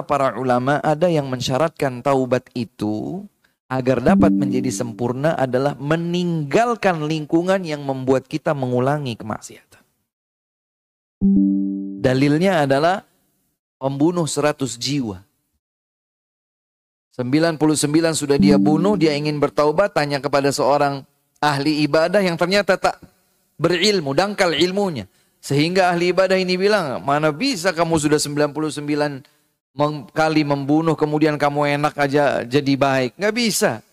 para ulama ada yang mensyaratkan taubat itu agar dapat menjadi sempurna adalah meninggalkan lingkungan yang membuat kita mengulangi kemaksiatan. Dalilnya adalah pembunuh 100 jiwa. 99 sudah dia bunuh, dia ingin bertaubat, tanya kepada seorang ahli ibadah yang ternyata tak berilmu, dangkal ilmunya. Sehingga ahli ibadah ini bilang, mana bisa kamu sudah 99 kali membunuh, kemudian kamu enak aja jadi baik. Nggak bisa.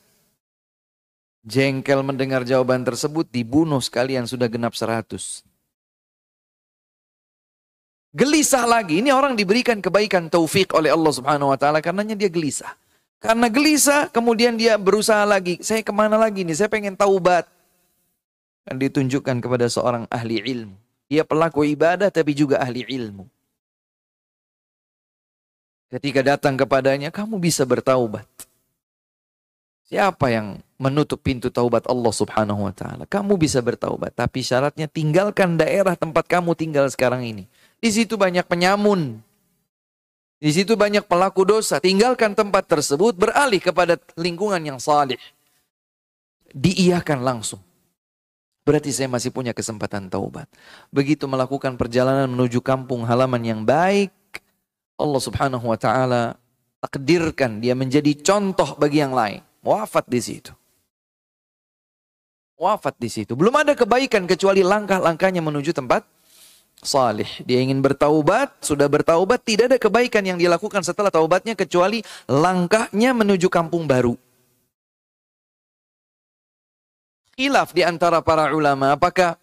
Jengkel mendengar jawaban tersebut, dibunuh sekalian sudah genap 100. Gelisah lagi, ini orang diberikan kebaikan taufik oleh Allah Subhanahu wa Ta'ala karenanya dia gelisah. Karena gelisah, kemudian dia berusaha lagi. Saya kemana lagi nih? Saya pengen taubat. Dan ditunjukkan kepada seorang ahli ilmu. Dia pelaku ibadah tapi juga ahli ilmu. Ketika datang kepadanya, kamu bisa bertaubat. Siapa yang menutup pintu taubat Allah Subhanahu wa Ta'ala? Kamu bisa bertaubat. Tapi syaratnya tinggalkan daerah tempat kamu tinggal sekarang ini. Di situ banyak penyamun. Di situ banyak pelaku dosa. Tinggalkan tempat tersebut, beralih kepada lingkungan yang salih. Diiyakan langsung. Berarti saya masih punya kesempatan taubat. Begitu melakukan perjalanan menuju kampung halaman yang baik, Allah Subhanahu wa Ta'ala takdirkan dia menjadi contoh bagi yang lain. Wafat di situ. Wafat di situ. Belum ada kebaikan kecuali langkah-langkahnya menuju tempat salih. Dia ingin bertaubat, sudah bertaubat, tidak ada kebaikan yang dilakukan setelah taubatnya kecuali langkahnya menuju kampung baru. Khilaf di antara para ulama, apakah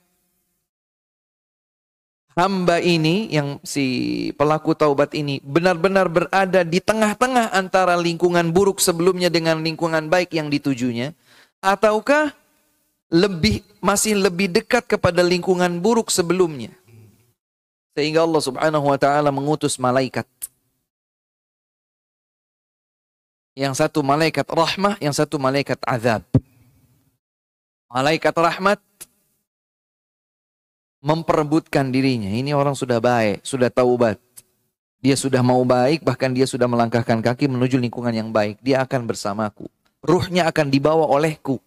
hamba ini, yang si pelaku taubat ini, benar-benar berada di tengah-tengah antara lingkungan buruk sebelumnya dengan lingkungan baik yang ditujunya, ataukah masih lebih dekat kepada lingkungan buruk sebelumnya? Sehingga Allah Subhanahu wa Ta'ala mengutus malaikat. Yang satu malaikat rahmah, yang satu malaikat azab. Malaikat rahmat memperebutkan dirinya. Ini orang sudah baik, sudah taubat. Dia sudah mau baik, bahkan dia sudah melangkahkan kaki menuju lingkungan yang baik. Dia akan bersamaku. Ruhnya akan dibawa olehku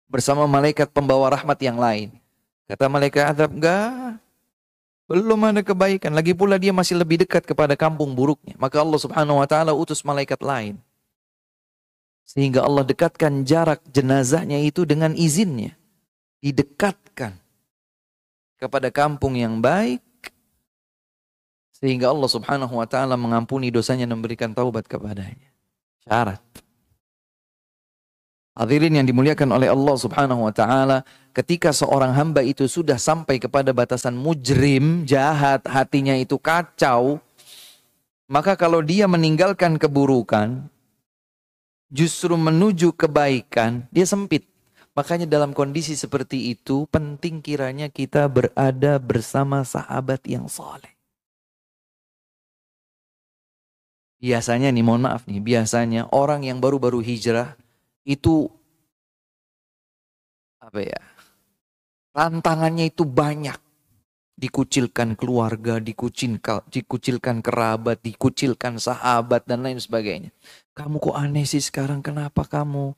bersama malaikat pembawa rahmat yang lain. Kata malaikat azab, enggak. Belum ada kebaikan. Lagi pula dia masih lebih dekat kepada kampung buruknya. Maka Allah Subhanahu wa Ta'ala utus malaikat lain. Sehingga Allah dekatkan jarak jenazahnya itu dengan izinnya. Didekatkan kepada kampung yang baik. Sehingga Allah Subhanahu wa Ta'ala mengampuni dosanya dan memberikan taubat kepadanya. Syarat. Hadirin yang dimuliakan oleh Allah Subhanahu wa Ta'ala, ketika seorang hamba itu sudah sampai kepada batasan mujrim, jahat, hatinya itu kacau, maka kalau dia meninggalkan keburukan, justru menuju kebaikan, dia sempit. Makanya dalam kondisi seperti itu, penting kiranya kita berada bersama sahabat yang saleh. Biasanya nih, mohon maaf nih, biasanya orang yang baru-baru hijrah, itu tantangannya itu banyak. Dikucilkan keluarga, dikucilkan kerabat, dikucilkan sahabat dan lain sebagainya. Kamu kok aneh sih sekarang, kenapa kamu?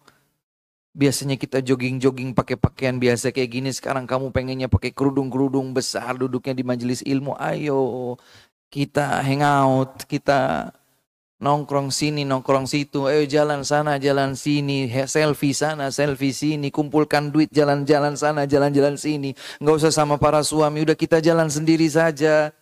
Biasanya kita jogging-jogging pakai pakaian biasa kayak gini, sekarang kamu pengennya pakai kerudung-kerudung besar, duduknya di majelis ilmu. Ayo kita hangout, kita nongkrong sini, nongkrong situ, ayo jalan sana, jalan sini, selfie sana, selfie sini, kumpulkan duit, jalan-jalan sana, jalan-jalan sini. Nggak usah sama para suami, udah kita jalan sendiri saja.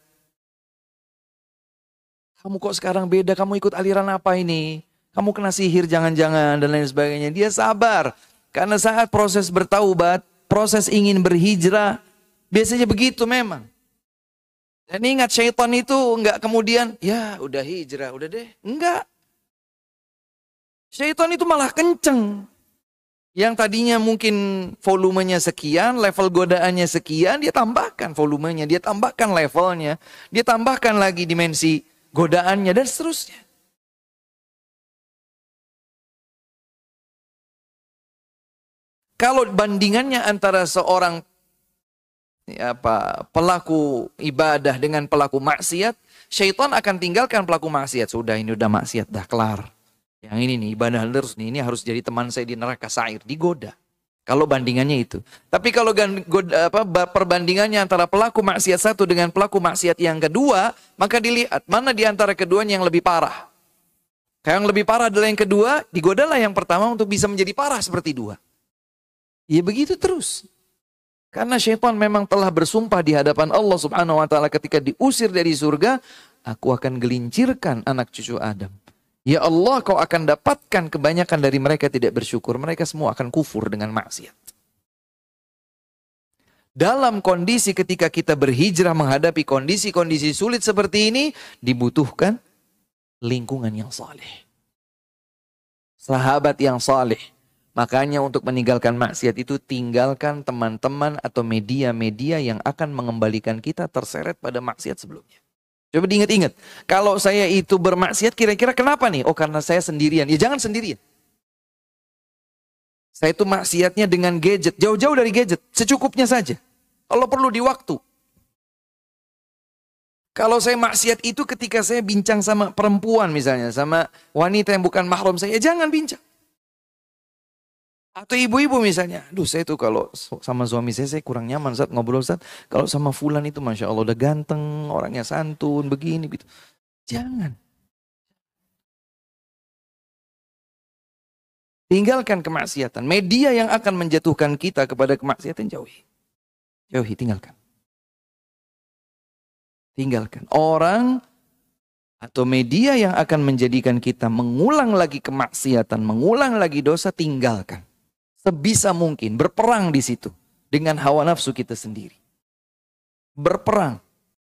Kamu kok sekarang beda, kamu ikut aliran apa ini? Kamu kena sihir jangan-jangan dan lain sebagainya. Dia sabar, karena saat proses bertaubat, proses ingin berhijrah, biasanya begitu memang. Dan ingat, syaitan itu enggak kemudian, ya udah hijrah, udah deh. Enggak. Syaitan itu malah kenceng. Yang tadinya mungkin volumenya sekian, level godaannya sekian, dia tambahkan volumenya, dia tambahkan levelnya, dia tambahkan lagi dimensi godaannya, dan seterusnya. Kalau bandingannya antara seorang pelaku ibadah dengan pelaku maksiat, syaitan akan tinggalkan pelaku maksiat. Sudah, ini udah maksiat, dah kelar. Yang ini nih, ibadah terus nih, ini harus jadi teman saya di neraka sa'ir. Digoda. Kalau bandingannya itu. Tapi kalau perbandingannya antara pelaku maksiat satu dengan pelaku maksiat yang kedua, maka dilihat mana di antara keduanya yang lebih parah. Yang lebih parah adalah yang kedua, digodalah yang pertama untuk bisa menjadi parah seperti dua. Ya begitu terus. Karena syaitan memang telah bersumpah di hadapan Allah Subhanahu wa taala ketika diusir dari surga, aku akan gelincirkan anak cucu Adam. Ya Allah, kau akan dapatkan kebanyakan dari mereka tidak bersyukur. Mereka semua akan kufur dengan maksiat. Dalam kondisi ketika kita berhijrah menghadapi kondisi-kondisi sulit seperti ini, dibutuhkan lingkungan yang saleh. Sahabat yang saleh. Makanya untuk meninggalkan maksiat itu, tinggalkan teman-teman atau media-media yang akan mengembalikan kita terseret pada maksiat sebelumnya. Coba diingat-ingat, kalau saya itu bermaksiat kira-kira kenapa nih? Oh karena saya sendirian. Ya jangan sendirian. Saya itu maksiatnya dengan gadget, jauh-jauh dari gadget, secukupnya saja. Kalau perlu di waktu. Kalau saya maksiat itu ketika saya bincang sama perempuan misalnya, sama wanita yang bukan mahram saya, jangan bincang. Atau ibu-ibu misalnya, aduh saya tuh kalau sama suami saya kurang nyaman saat ngobrol saat. Kalau sama fulan itu Masya Allah udah ganteng, orangnya santun, begini gitu. Jangan. Tinggalkan kemaksiatan. Media yang akan menjatuhkan kita kepada kemaksiatan jauhi. Jauhi, tinggalkan. Tinggalkan. Orang atau media yang akan menjadikan kita mengulang lagi kemaksiatan, mengulang lagi dosa, tinggalkan. Sebisa mungkin berperang di situ dengan hawa nafsu kita sendiri. Berperang.